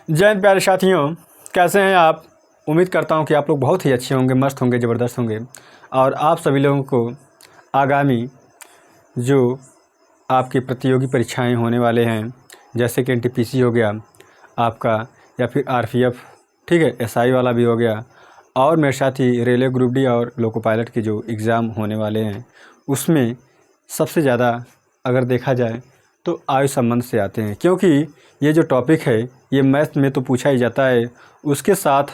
जय हिंद प्यारे साथियों, कैसे हैं आप। उम्मीद करता हूं कि आप लोग बहुत ही अच्छे होंगे, मस्त होंगे, ज़बरदस्त होंगे। और आप सभी लोगों को आगामी जो आपकी प्रतियोगी परीक्षाएं होने वाले हैं, जैसे कि एनटीपीसी हो गया आपका, या फिर आरपीएफ, ठीक है, एसआई वाला भी हो गया, और मेरे साथ ही रेलवे ग्रुप डी और लोको पायलट के जो एग्ज़ाम होने वाले हैं, उसमें सबसे ज़्यादा अगर देखा जाए तो आयु संबंध से आते हैं। क्योंकि ये जो टॉपिक है ये मैथ में तो पूछा ही जाता है, उसके साथ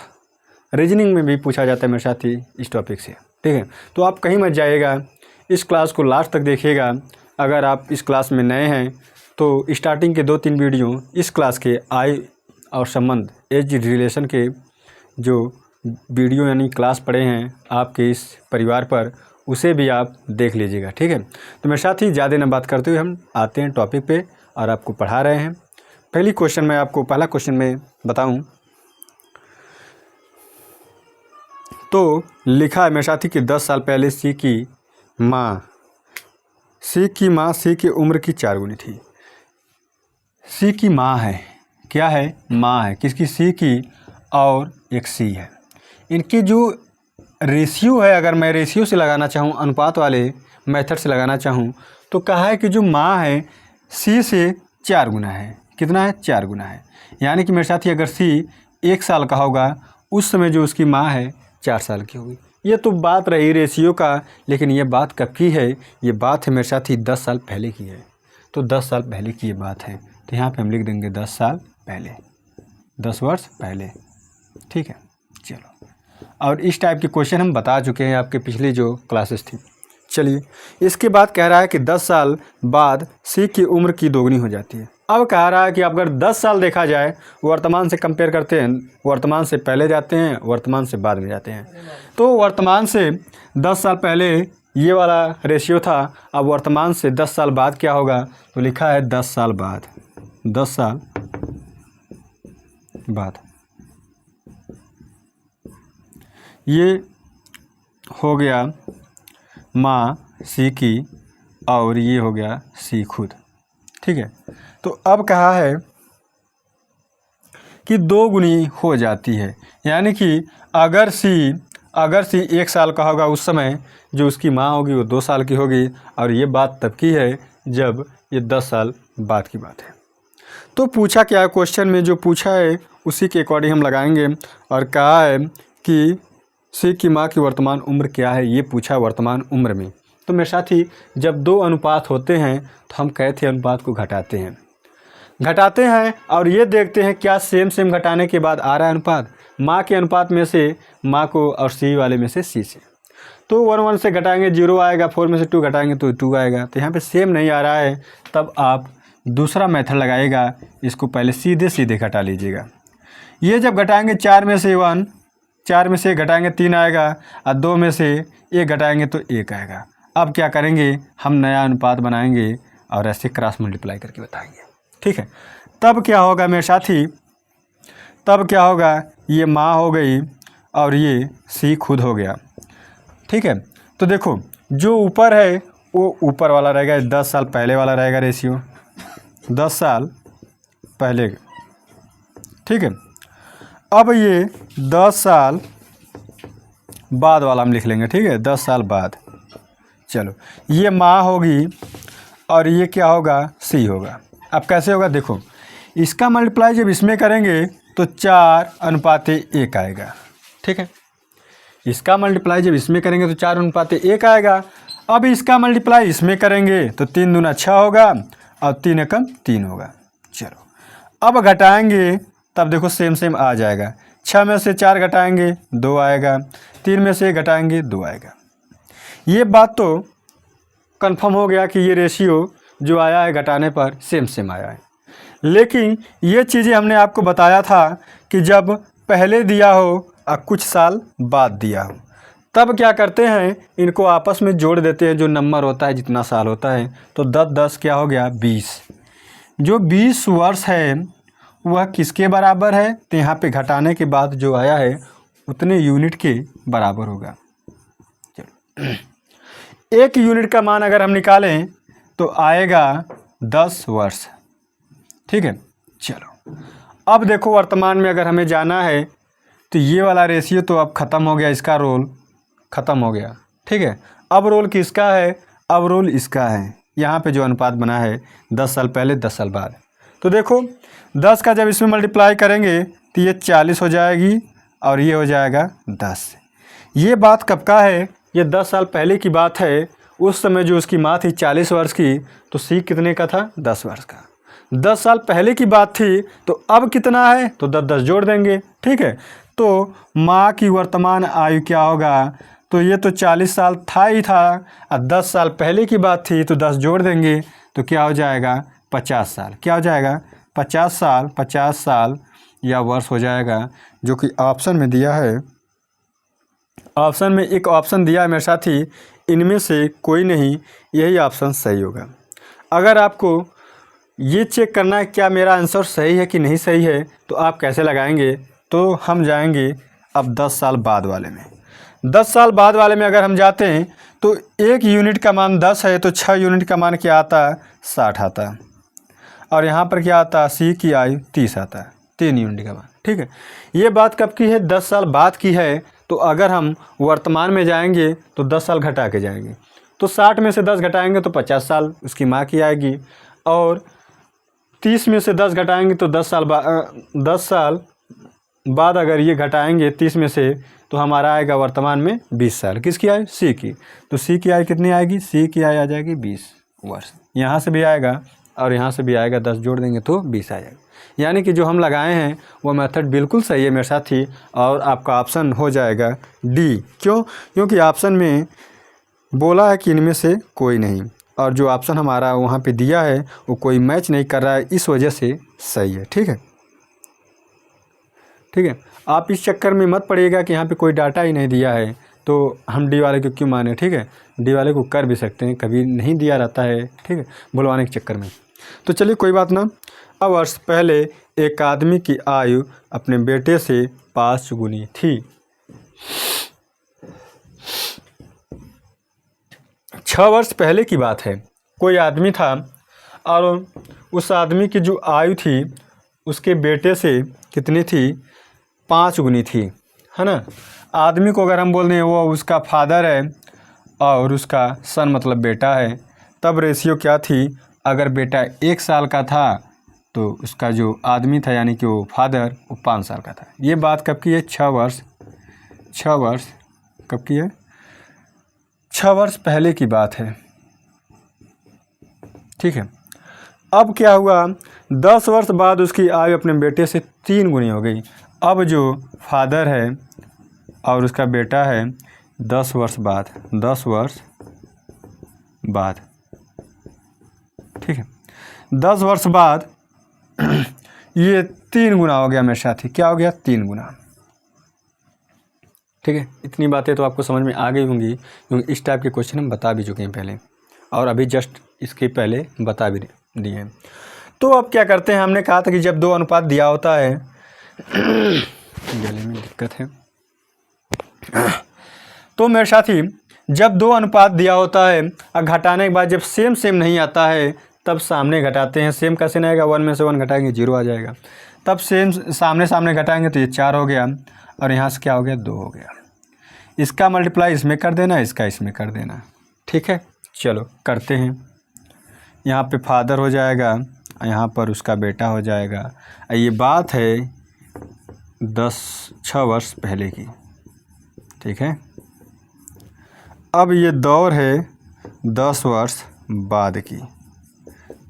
रीजनिंग में भी पूछा जाता है मेरे साथ ही इस टॉपिक से, ठीक है। तो आप कहीं मत जाइएगा, इस क्लास को लास्ट तक देखिएगा। अगर आप इस क्लास में नए हैं तो स्टार्टिंग के 2-3 वीडियो इस क्लास के आयु और संबंध, एज रिलेशन के जो वीडियो यानी क्लास पढ़े हैं आपके इस परिवार पर, उसे भी आप देख लीजिएगा, ठीक है। तो मेरे साथ ही ज़्यादा न बात करते हुए हम आते हैं टॉपिक पे और आपको पढ़ा रहे हैं। पहला क्वेश्चन मैं बताऊं तो लिखा है मेरे साथी कि 10 साल पहले सी की माँ सी की उम्र की 4 गुनी थी। सी की माँ है, क्या है, माँ है, किसकी, सी की, और एक सी है। इनकी जो रेशियो है, अगर मैं रेशियो से लगाना चाहूँ, अनुपात वाले मेथड से लगाना चाहूँ, तो कहा है कि जो माँ है सी से 4 गुना है। कितना है, 4 गुना है। यानी कि मेरे साथी अगर सी 1 साल का होगा, उस समय जो उसकी माँ है 4 साल की होगी। ये तो बात रही रेशियो का, लेकिन ये बात कब की है, ये बात है मेरे साथी 10 साल पहले की है। तो 10 साल पहले की ये बात है, तो यहाँ पे हम लिख देंगे 10 साल पहले, 10 वर्ष पहले, ठीक है। चलो, और इस टाइप के क्वेश्चन हम बता चुके हैं आपके पिछली जो क्लासेस थी। चलिए, इसके बाद कह रहा है कि 10 साल बाद सी की उम्र की दोगुनी हो जाती है। अब कह रहा है कि अगर 10 साल देखा जाए, वर्तमान से कंपेयर करते हैं, वर्तमान से पहले जाते हैं, वर्तमान से बाद में जाते हैं। तो वर्तमान से 10 साल पहले ये वाला रेशियो था, अब वर्तमान से 10 साल बाद क्या होगा, तो लिखा है 10 साल बाद, 10 साल बाद ये हो गया माँ सी की, और ये हो गया सी खुद, ठीक है। तो अब कहा है कि 2 गुनी हो जाती है। यानी कि अगर सी 1 साल का होगा, उस समय जो उसकी माँ होगी वो 2 साल की होगी, और ये बात तब की है जब ये 10 साल बाद की बात है। तो पूछा क्या है, क्वेश्चन में जो पूछा है उसी के अकॉर्डिंग हम लगाएंगे। और कहा है कि सी की माँ की वर्तमान उम्र क्या है, ये पूछा वर्तमान उम्र में। तो मेरे साथ ही जब 2 अनुपात होते हैं तो हम कहते हैं अनुपात को घटाते हैं और ये देखते हैं क्या सेम घटाने के बाद आ रहा है अनुपात, माँ के अनुपात में से माँ को, और सी वाले में से सी से। तो 1 से घटाएंगे 0 आएगा, 4 में से 2 घटाएंगे तो 2 आएगा। तो यहाँ पे सेम नहीं आ रहा है, तब आप दूसरा मेथड लगाएगा, इसको पहले सीधे घटा लीजिएगा। ये जब घटाएंगे 4 में से 1, 4 में से घटाएंगे 3 आएगा, और 2 में से 1 घटाएंगे तो 1 आएगा। अब क्या करेंगे, हम नया अनुपात बनाएंगे और ऐसे क्रॉस मल्टीप्लाई करके बताएंगे, ठीक है। तब क्या होगा मेरे साथी, तब क्या होगा, ये माँ हो गई और ये सी खुद हो गया, ठीक है। तो देखो, जो ऊपर है वो ऊपर वाला रहेगा, 10 साल पहले वाला रहेगा रेशियो, 10 साल पहले, ठीक है। अब ये 10 साल बाद वाला हम लिख लेंगे, ठीक है, 10 साल बाद। चलो, ये माँ होगी और ये क्या होगा, सी होगा। अब कैसे होगा, देखो, इसका मल्टीप्लाई जब इसमें करेंगे तो 4:1 आएगा, ठीक है। इसका मल्टीप्लाई जब इसमें करेंगे तो 4:1 आएगा। अब इसका मल्टीप्लाई इसमें करेंगे तो 3 दूना 6 होगा, और 3 एकम 3 होगा। चलो, अब घटाएंगे तब देखो सेम आ जाएगा। 6 में से 4 घटाएंगे 2 आएगा, 3 में से 1 घटाएंगे 2 आएगा। ये बात तो कंफर्म हो गया कि ये रेशियो जो आया है घटाने पर सेम आया है। लेकिन ये चीज़ें हमने आपको बताया था कि जब पहले दिया हो और कुछ साल बाद दिया हो, तब क्या करते हैं, इनको आपस में जोड़ देते हैं, जो नंबर होता है जितना साल होता है। तो 10 क्या हो गया, 20। जो 20 वर्ष है वह किसके बराबर है, तो यहाँ पे घटाने के बाद जो आया है उतने यूनिट के बराबर होगा। चलो, 1 यूनिट का मान अगर हम निकालें तो आएगा 10 वर्ष, ठीक है। चलो, अब देखो वर्तमान में अगर हमें जाना है तो ये वाला रेशियो तो अब ख़त्म हो गया, इसका रोल ख़त्म हो गया, ठीक है। अब रोल किसका है? अब रोल इसका है। यहाँ पे जो अनुपात बना है 10 साल पहले 10 साल बाद, तो देखो 10 का जब इसमें मल्टीप्लाई करेंगे तो ये 40 हो जाएगी और ये हो जाएगा 10। ये बात कब का है? ये 10 साल पहले की बात है। उस समय जो उसकी माँ थी 40 वर्ष की, तो सी कितने का था? 10 वर्ष का। 10 साल पहले की बात थी, तो अब कितना है? तो 10 जोड़ देंगे, ठीक है। तो माँ की वर्तमान आयु क्या होगा? तो ये तो 40 साल था ही था, और 10 साल पहले की बात थी, तो 10 जोड़ देंगे तो क्या हो जाएगा? 50 साल। क्या हो जाएगा? 50 साल। 50 साल या वर्ष हो जाएगा, जो कि ऑप्शन में दिया है। ऑप्शन में एक ऑप्शन दिया है मेरे साथी, इनमें से कोई नहीं, यही ऑप्शन सही होगा। अगर आपको ये चेक करना है क्या मेरा आंसर सही है कि नहीं सही है, तो आप कैसे लगाएंगे? तो हम जाएंगे अब 10 साल बाद वाले में। 10 साल बाद वाले में अगर हम जाते हैं तो 1 यूनिट का मान 10 है, तो 6 यूनिट का मान क्या आता है? 60 आता है। और यहाँ पर क्या आता है? सी की आयु 30 आता है, 3 यूनिट का मान, ठीक है। ये बात कब की है? 10 साल बाद की है। तो अगर हम वर्तमान में जाएंगे तो 10 साल घटा के जाएंगे, तो 60 में से 10 घटाएंगे तो 50 साल उसकी माँ की आएगी, और 30 में से 10 घटाएंगे तो 10 साल बाद अगर ये घटाएंगे 30 में से, तो हमारा आएगा वर्तमान में 20 साल। किसकी आयु? सी की। तो सी की आयु कितनी आएगी? सी की आयु आ जाएगी 20 वर्ष। यहाँ से भी आएगा और यहाँ से भी आएगा, 10 जोड़ देंगे तो 20 आ जाएगा। यानी कि जो हम लगाए हैं वो मेथड बिल्कुल सही है मेरे साथी, और आपका ऑप्शन हो जाएगा डी। क्यों? क्योंकि ऑप्शन में बोला है कि इनमें से कोई नहीं, और जो ऑप्शन हमारा वहाँ पे दिया है वो कोई मैच नहीं कर रहा है, इस वजह से सही है, ठीक है। ठीक है, आप इस चक्कर में मत पड़िएगा कि यहाँ पे कोई डाटा ही नहीं दिया है तो हम डी वाले को क्यों माने, ठीक है। डी वाले को कर भी सकते हैं, कभी नहीं दिया रहता है, ठीक है, बुलवाने के चक्कर में। तो चलिए कोई बात ना। 6 वर्ष पहले एक आदमी की आयु अपने बेटे से 5 गुनी थी। 6 वर्ष पहले की बात है, कोई आदमी था और उस आदमी की जो आयु थी उसके बेटे से कितनी थी? 5 गुनी थी, है ना। आदमी को अगर हम बोल दें वो उसका फादर है और उसका सन मतलब बेटा है, तब रेशियो क्या थी? अगर बेटा 1 साल का था तो उसका जो आदमी था यानी कि वो फादर वो 5 साल का था। ये बात कब की है? 6 वर्ष कब की है? 6 वर्ष पहले की बात है, ठीक है। अब क्या हुआ? 10 वर्ष बाद उसकी आयु अपने बेटे से 3 गुनी हो गई। अब जो फादर है और उसका बेटा है 10 वर्ष बाद, ठीक है, 10 वर्ष बाद ये 3 गुना हो गया मेरे साथी। क्या हो गया? 3 गुना, ठीक है। इतनी बातें तो आपको समझ में आ गई होंगी, क्योंकि इस टाइप के क्वेश्चन हम बता भी चुके हैं पहले, और अभी जस्ट इसके पहले बता भी दिए हैं। तो अब क्या करते हैं, हमने कहा था कि जब 2 अनुपात दिया होता है गले में दिक्कत है तो मेरे साथी जब 2 अनुपात दिया होता है और घटाने के बाद जब सेम नहीं आता है तब सामने घटाते हैं। सेम कैसे नहीं आएगा? 1 में से 1 घटाएंगे 0 आ जाएगा। तब सेम सामने घटाएंगे तो ये 4 हो गया, और यहाँ से क्या हो गया? 2 हो गया। इसका मल्टीप्लाई इसमें कर देना, इसका इसमें कर देना, ठीक है। चलो करते हैं। यहाँ पे फादर हो जाएगा, यहाँ पर उसका बेटा हो जाएगा। ये बात है 6 वर्ष पहले की, ठीक है। अब ये दौर है 10 वर्ष बाद की,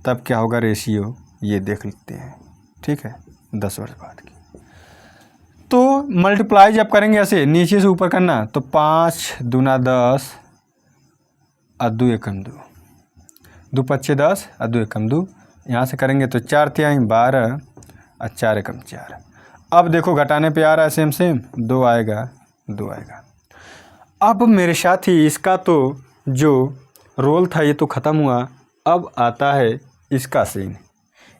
तब क्या होगा रेशियो ये देख लेते हैं, ठीक है। 10 वर्ष बाद की तो मल्टीप्लाई जब करेंगे ऐसे नीचे से ऊपर करना, तो 5 दूना 10 और 2 एकम 2, 2 पच्चे 10 और 2 एकम 2। यहाँ से करेंगे तो 4 तिहाई 12 और 4 एकम 4। अब देखो घटाने पे आ रहा है सेम 2 आएगा। अब मेरे साथी इसका तो जो रोल था ये तो ख़त्म हुआ। अब आता है इसका सीन।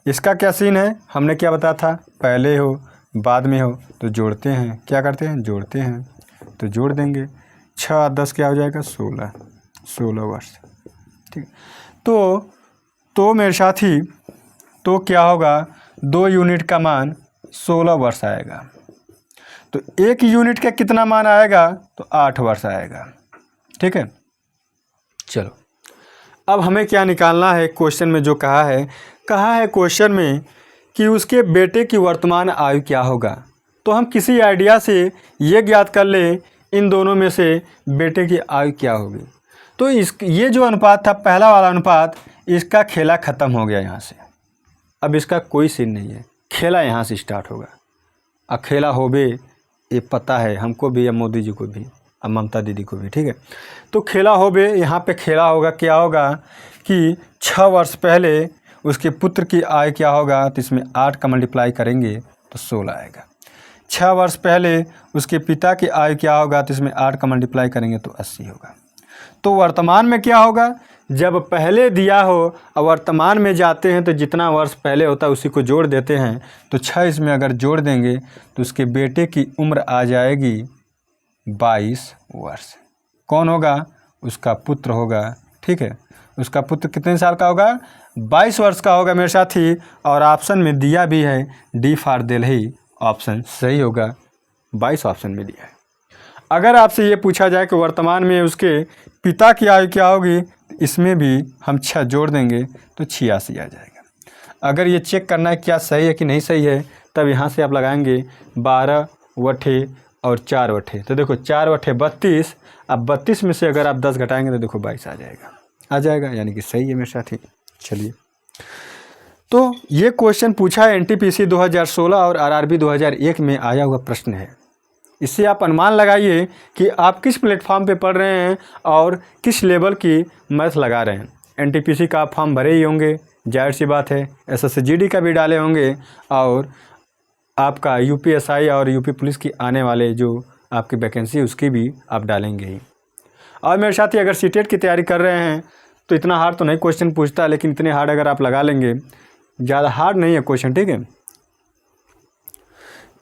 इसका क्या सीन है? हमने क्या बताया था? पहले हो बाद में हो तो जोड़ते हैं। क्या करते हैं? जोड़ते हैं। तो जोड़ देंगे 6 और 10 क्या हो जाएगा? 16 वर्ष, ठीक। तो मेरे साथी तो क्या होगा? 2 यूनिट का मान 16 वर्ष आएगा। तो 1 यूनिट का कितना मान आएगा? तो 8 वर्ष आएगा। ठीक है, चलो अब हमें क्या निकालना है? क्वेश्चन में जो कहा है क्वेश्चन में कि उसके बेटे की वर्तमान आयु क्या होगा। तो हम किसी आइडिया से ये ज्ञात कर लें इन दोनों में से बेटे की आयु क्या होगी। तो ये जो अनुपात था पहला वाला अनुपात, इसका खेला ख़त्म हो गया यहाँ से। अब इसका कोई सीन नहीं है, खेला यहाँ से स्टार्ट होगा। अब खेला होबे ये पता है हमको भी, या मोदी जी को भी, अब ममता दीदी को भी। ठीक है, तो खेला होबे यहाँ पे खेला होगा। क्या होगा कि 6 वर्ष पहले उसके पुत्र की आयु क्या होगा? तो इसमें 8 का मल्टीप्लाई करेंगे तो 16 आएगा। 6 वर्ष पहले उसके पिता की आयु क्या होगा? तो इसमें 8 का मल्टीप्लाई करेंगे तो 80 होगा। तो वर्तमान में क्या होगा? जब पहले दिया हो और वर्तमान में जाते हैं तो जितना वर्ष पहले होता है उसी को जोड़ देते हैं। तो 6 इसमें अगर जोड़ देंगे तो उसके बेटे की उम्र आ जाएगी 22 वर्ष। कौन होगा? उसका पुत्र होगा। ठीक है, उसका पुत्र कितने साल का होगा? 22 वर्ष का होगा मेरे साथी। और ऑप्शन में दिया भी है डी फॉर दिल्ली, ऑप्शन सही होगा, 22 ऑप्शन में दिया है। अगर आपसे ये पूछा जाए कि वर्तमान में उसके पिता की आयु क्या होगी, इसमें भी हम 6 जोड़ देंगे तो 86 आ जाएगा। अगर ये चेक करना है क्या सही है कि नहीं सही है, तब यहाँ से आप लगाएंगे 12 वठे और 4 वठे। तो देखो 4 वठे 32। अब 32 में से अगर आप 10 घटाएंगे तो देखो 22 आ जाएगा, यानी कि सही है मेरे साथी। चलिए, तो ये क्वेश्चन पूछा है एनटीपीसी 2016 और आरआरबी 2001 में आया हुआ प्रश्न है। इससे आप अनुमान लगाइए कि आप किस प्लेटफॉर्म पे पढ़ रहे हैं और किस लेवल की मैथ लगा रहे हैं। एनटीपीसी का आप फॉर्म भरे ही होंगे, जाहिर सी बात है। एसएससी-जीडी का भी डाले होंगे और आपका यूपीएसआई और यूपी पुलिस की आने वाले जो आपकी वैकेंसी उसकी भी आप डालेंगे ही। और मेरे साथी अगर सीटेट की तैयारी कर रहे हैं तो इतना हार्ड तो नहीं क्वेश्चन पूछता, लेकिन इतने हार्ड अगर आप लगा लेंगे, ज़्यादा हार्ड नहीं है क्वेश्चन। ठीक है,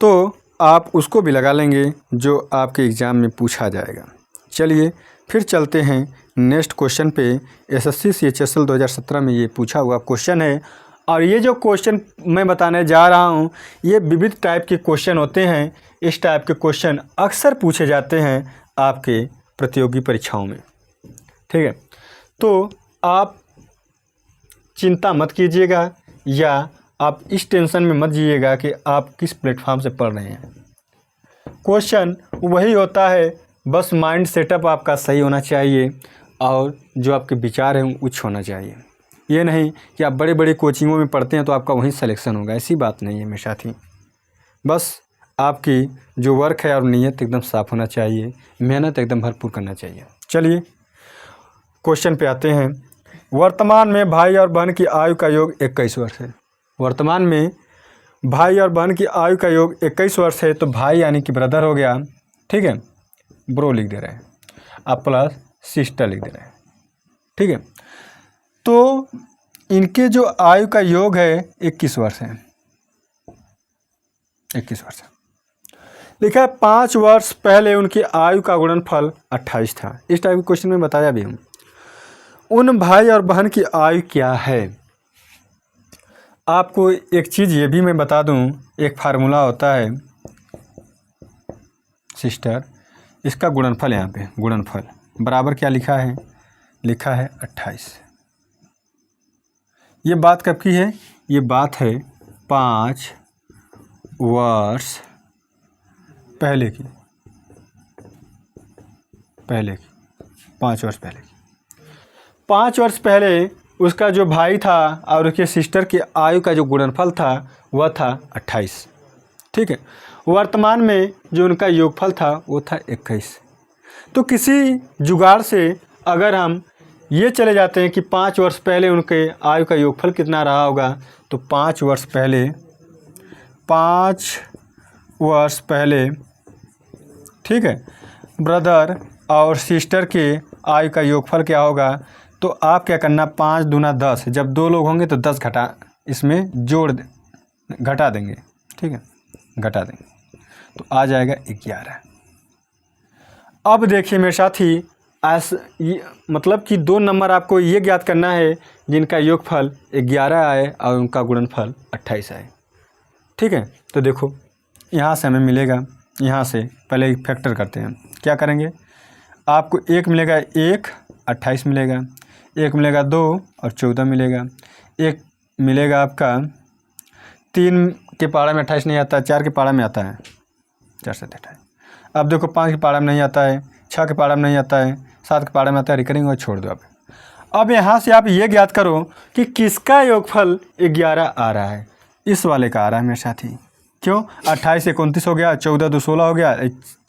तो आप उसको भी लगा लेंगे जो आपके एग्ज़ाम में पूछा जाएगा। चलिए फिर चलते हैं नेक्स्ट क्वेश्चन पे। एसएससी CHSL 2017 में ये पूछा हुआ क्वेश्चन है। और ये जो क्वेश्चन मैं बताने जा रहा हूँ ये विविध टाइप के क्वेश्चन होते हैं। इस टाइप के क्वेश्चन अक्सर पूछे जाते हैं आपके प्रतियोगी परीक्षाओं में। ठीक है, तो आप चिंता मत कीजिएगा या आप इस टेंशन में मत जिएगा कि आप किस प्लेटफॉर्म से पढ़ रहे हैं। क्वेश्चन वही होता है, बस माइंड सेटअप आपका सही होना चाहिए और जो आपके विचार हैं उच्च होना चाहिए। ये नहीं कि आप बड़े बड़े कोचिंगों में पढ़ते हैं तो आपका वहीं सिलेक्शन होगा, ऐसी बात नहीं है मेरे साथी। बस आपकी जो वर्क है और नीयत एकदम साफ़ होना चाहिए, मेहनत एकदम भरपूर करना चाहिए। चलिए क्वेश्चन पे आते हैं। वर्तमान में भाई और बहन की आयु का योग 21 वर्ष है। वर्तमान में भाई और बहन की आयु का योग 21 वर्ष है। तो भाई यानी कि ब्रदर हो गया। ठीक है, ब्रो लिख दे रहे हैं आप, प्लस सिस्टर लिख दे रहे हैं। ठीक है, तो इनके जो आयु का योग है 21 वर्ष है। 21 वर्ष लिखा है। 5 वर्ष पहले उनकी आयु का गुणनफल 28 था। इस टाइप के क्वेश्चन में बताया भी हूँ। उन भाई और बहन की आयु क्या है। आपको एक चीज़ ये भी मैं बता दूं, एक फार्मूला होता है सिस्टर, इसका गुणनफल यहाँ पे गुणनफल बराबर क्या लिखा है? लिखा है 28। ये बात कब की है? ये बात है 5 वर्ष पहले की। 5 वर्ष पहले। 5 वर्ष पहले उसका जो भाई था और उसके सिस्टर की आयु का जो गुणनफल था वह था 28। ठीक है, वर्तमान में जो उनका योगफल था वो था 21। तो किसी जुगाड़ से अगर हम ये चले जाते हैं कि 5 वर्ष पहले उनके आयु का योगफल कितना रहा होगा, तो 5 वर्ष पहले ठीक है ब्रदर और सिस्टर के आयु का योगफल क्या होगा। तो आप क्या करना, 5 दूना 10, जब 2 लोग होंगे तो 10 इसमें घटा देंगे। ठीक है, घटा देंगे तो आ जाएगा 11। अब देखिए मेरे साथी, मतलब कि 2 नंबर आपको ये ज्ञात करना है जिनका योगफल 11 आए और उनका गुणनफल 28 आए। ठीक है। तो देखो यहाँ से हमें मिलेगा, यहाँ से पहले एक फैक्टर करते हैं। क्या करेंगे, आपको 1 मिलेगा, 1 28 मिलेगा, 1 मिलेगा 2 और 14 मिलेगा, 1 मिलेगा आपका 3 के पारा में 28 नहीं आता, 4 के पारा में आता है, 4 से 28। अब देखो 5 के पारा में नहीं आता है, 6 के पारा में नहीं आता है, 7 के पारा में आता है, रिकरिंग और छोड़ दो आप। अब यहाँ से आप ये ज्ञात करो कि किसका योगफल 11 आ रहा है। इस वाले का आ रहा है मेरे साथी। क्यों, 28 से 29 हो गया, 14 2 16 हो गया,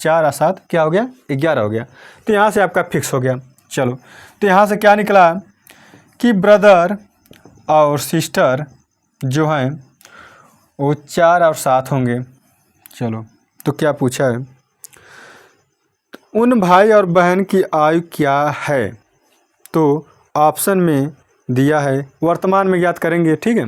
4 और 7 क्या हो गया, 11 हो गया। तो यहाँ से आपका फिक्स हो गया। चलो, तो यहाँ से क्या निकला कि ब्रदर और सिस्टर जो हैं वो 4 और 7 होंगे। चलो, तो क्या पूछा है, उन भाई और बहन की आयु क्या है। तो ऑप्शन में दिया है, वर्तमान में ज्ञात करेंगे। ठीक है,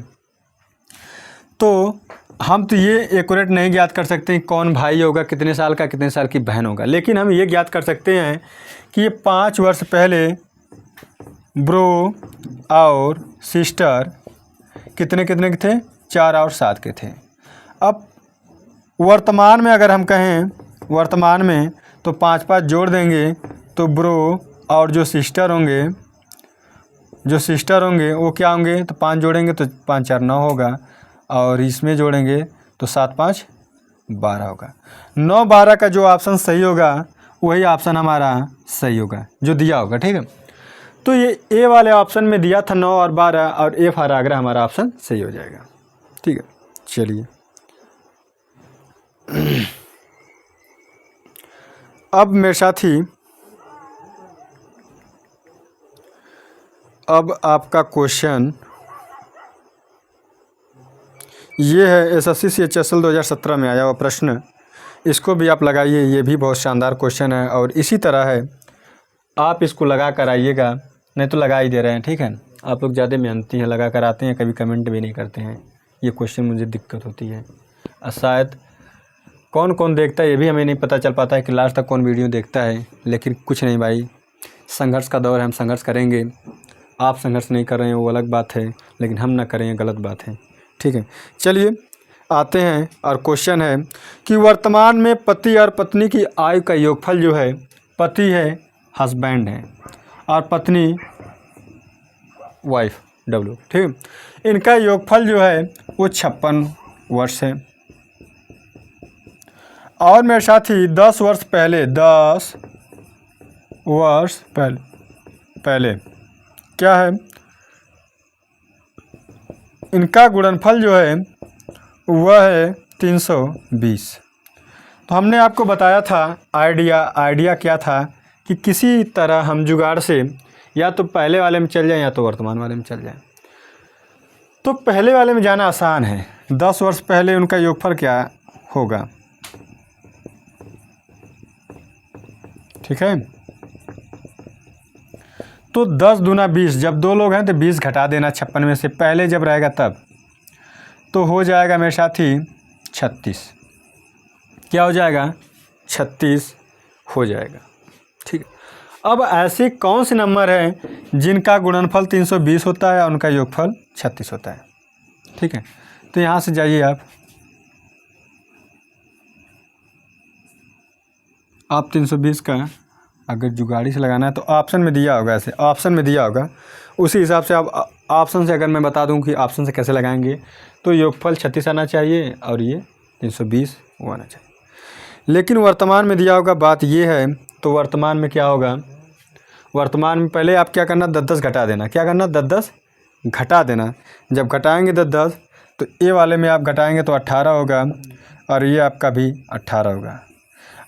तो हम तो ये एक्यूरेट नहीं ज्ञात कर सकते हैं कौन भाई होगा, कितने साल का, कितने साल की बहन होगा, लेकिन हम ये ज्ञात कर सकते हैं कि ये 5 वर्ष पहले ब्रो और सिस्टर कितने कितने के थे, 4 और 7 के थे। अब वर्तमान में अगर हम कहें, वर्तमान में तो 5 जोड़ देंगे तो ब्रो और जो सिस्टर होंगे, वो क्या होंगे, तो 5 जोड़ेंगे तो 5 4 9 होगा, और इसमें जोड़ेंगे तो 7 5 12 होगा। 9 12 का जो ऑप्शन सही होगा वही ऑप्शन हमारा सही होगा जो दिया होगा। ठीक है, तो ये ए वाले ऑप्शन में दिया था 9 और 12, और ए फॉर आगरा हमारा ऑप्शन सही हो जाएगा। ठीक है, चलिए अब मेरे साथी, अब आपका क्वेश्चन ये है, एसएससी CHSL 2017 में आया हुआ प्रश्न, इसको भी आप लगाइए, ये भी बहुत शानदार क्वेश्चन है। और इसी तरह है, आप इसको लगा कर आइएगा, नहीं तो लगा ही दे रहे हैं। ठीक है, आप लोग ज़्यादा मेहनती हैं, लगा कर आते हैं, कभी कमेंट भी नहीं करते हैं। ये क्वेश्चन मुझे दिक्कत होती है, और शायद कौन कौन देखता है ये भी हमें नहीं पता चल पाता है कि लास्ट तक कौन वीडियो देखता है। लेकिन कुछ नहीं भाई, संघर्ष का दौर है, हम संघर्ष करेंगे। आप संघर्ष नहीं कर रहे हैं वो अलग बात है, लेकिन हम ना करें गलत बात है। ठीक है, चलिए आते हैं, और क्वेश्चन है कि वर्तमान में पति और पत्नी की आयु का योगफल जो है, पति है हस्बैंड है और पत्नी वाइफ W। ठीक, इनका योगफल जो है वो 56 वर्ष है। और मेरे साथी 10 वर्ष पहले, 10 वर्ष पहले क्या है, इनका गुणनफल जो है वह है 320। तो हमने आपको बताया था, आइडिया क्या था कि किसी तरह हम जुगाड़ से या तो पहले वाले में चल जाएं या तो वर्तमान वाले में चल जाएं। तो पहले वाले में जाना आसान है। 10 वर्ष पहले उनका योगफल क्या होगा, ठीक है। तो 10 दूना 20, जब 2 लोग हैं तो 20 घटा देना 56 में से, पहले जब रहेगा तब, तो हो जाएगा मेरे साथी 36। क्या हो जाएगा, 36 हो जाएगा। ठीक है, अब ऐसे कौन से नंबर हैं जिनका गुणनफल 320 होता है और उनका योगफल 36 होता है। ठीक है, तो यहाँ से जाइए आप 320 का अगर जुगाड़ी से लगाना है तो ऑप्शन में दिया होगा, ऐसे ऑप्शन में दिया होगा, उसी हिसाब से आप ऑप्शन से, अगर मैं बता दूं कि ऑप्शन से कैसे लगाएंगे, तो योगफल 36 आना चाहिए और ये 320 वो आना चाहिए। लेकिन वर्तमान में दिया होगा, बात ये है, तो वर्तमान में क्या होगा, वर्तमान में पहले आप क्या करना, 10 10 घटा देना। क्या करना, 10 10 घटा देना। जब घटाएंगे 10 10 तो ए वाले में आप घटाएंगे तो 18 होगा और ये आपका भी 18 होगा।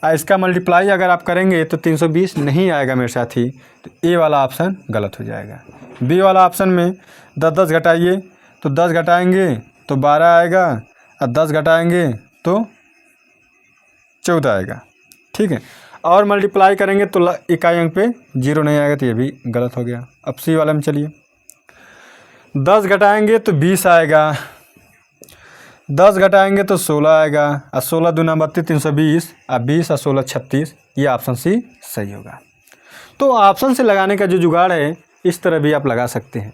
इसका मल्टीप्लाई अगर आप करेंगे तो 320 नहीं आएगा मेरे साथी, तो ए वाला ऑप्शन गलत हो जाएगा। बी वाला ऑप्शन में 10 10 घटाइए तो 10 घटाएंगे तो 12 आएगा और 10 घटाएंगे तो 14 आएगा। ठीक है, और मल्टीप्लाई करेंगे तो इकाई अंक पे 0 नहीं आएगा, तो ये भी गलत हो गया। अब सी वाला में चलिए, 10 घटाएंगे तो 20 आएगा, 10 घटाएंगे तो 16 आएगा, और 16 दूना 32 320, और 20 और 16 36, ये ऑप्शन सी सही होगा। तो ऑप्शन से लगाने का जो जुगाड़ है, इस तरह भी आप लगा सकते हैं।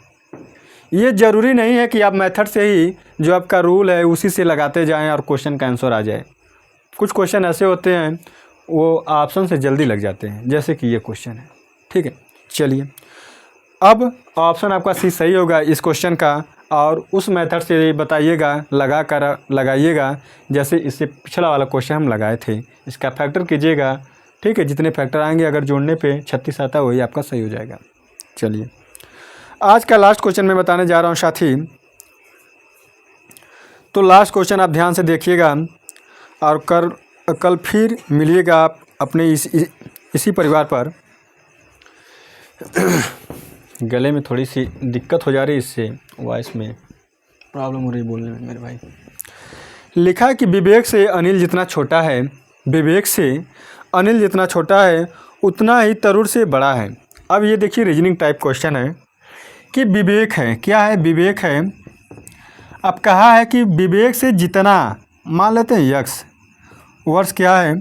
ये ज़रूरी नहीं है कि आप मेथड से ही जो आपका रूल है उसी से लगाते जाएं और क्वेश्चन का आंसर आ जाए। कुछ क्वेश्चन ऐसे होते हैं वो ऑप्शन से जल्दी लग जाते हैं, जैसे कि ये क्वेश्चन है। ठीक है, चलिए अब ऑप्शन आपका सी सही होगा इस क्वेश्चन का, और उस मेथड से बताइएगा, लगाइएगा जैसे इससे पिछला वाला क्वेश्चन हम लगाए थे। इसका फैक्टर कीजिएगा। ठीक है, जितने फैक्टर आएंगे अगर जोड़ने पे 36 आता है वही आपका सही हो जाएगा। चलिए आज का लास्ट क्वेश्चन मैं बताने जा रहा हूँ साथी। तो लास्ट क्वेश्चन आप ध्यान से देखिएगा और कल फिर मिलिएगा आप अपने इसी परिवार पर। गले में थोड़ी सी दिक्कत हो जा रही है, इससे वॉइस में प्रॉब्लम हो रही बोलने में मेरे भाई। लिखा है कि विवेक से अनिल जितना छोटा है, विवेक से अनिल जितना छोटा है उतना ही तरुण से बड़ा है। अब ये देखिए रीजनिंग टाइप क्वेश्चन है कि विवेक है, क्या है, विवेक है। अब कहा है कि विवेक से जितना, मान लेते हैं यक्स, वर्ष क्या है,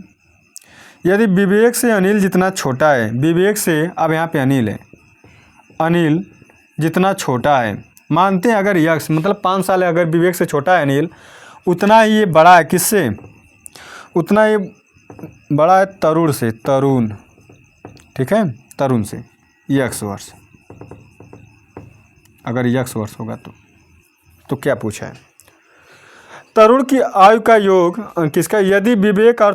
यदि विवेक से अनिल जितना छोटा है, विवेक से, अब यहाँ पे अनिल है, अनिल जितना छोटा है, मानते हैं अगर यक्स मतलब 5 साल है, अगर विवेक से छोटा है अनिल, उतना ही ये बड़ा है किससे, उतना ये बड़ा है तरुण से, तरुण, ठीक है, तरुण से यक्स वर्ष, अगर यक्स वर्ष होगा तो क्या पूछा है, तरुण की आयु का योग किसका, यदि विवेक और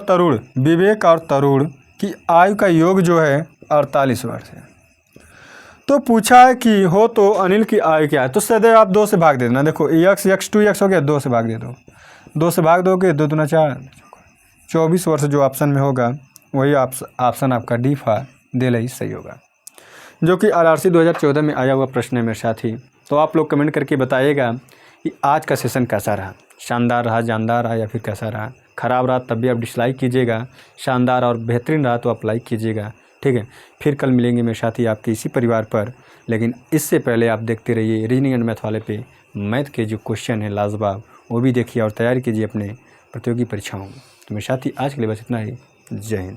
तरुण की आयु का योग जो है 48 वर्ष है, तो पूछा है कि हो तो अनिल की आयु क्या है। तो सदैव आप 2 से भाग दे देना। देखो यक्स 2 यक्स हो गया, 2 से भाग दे दो, 2 से भाग दोगे 2 दूना 4, 24 वर्ष जो ऑप्शन में होगा वही ऑप्शन आपका डी दिल्ली सही होगा, जो कि RRC 2014 में आया हुआ प्रश्न है मेरे साथी। तो आप लोग कमेंट करके बताइएगा कि आज का सेशन कैसा रहा, शानदार रहा, जानदार रहा या फिर कैसा रहा। ख़राब रहा तब भी आप डिसलाइक कीजिएगा, शानदार और बेहतरीन रहा तो आप लाइक कीजिएगा। ठीक है, फिर कल मिलेंगे मेरे साथी आपके इसी परिवार पर, लेकिन इससे पहले आप देखते रहिए रीजनिंग एंड मैथ वाले पे। मैथ के जो क्वेश्चन है लाजवाब, वो भी देखिए और तैयारी कीजिए अपने प्रतियोगी परीक्षाओं में। तो मेरे साथी आज के लिए बस इतना ही। जय हिंद।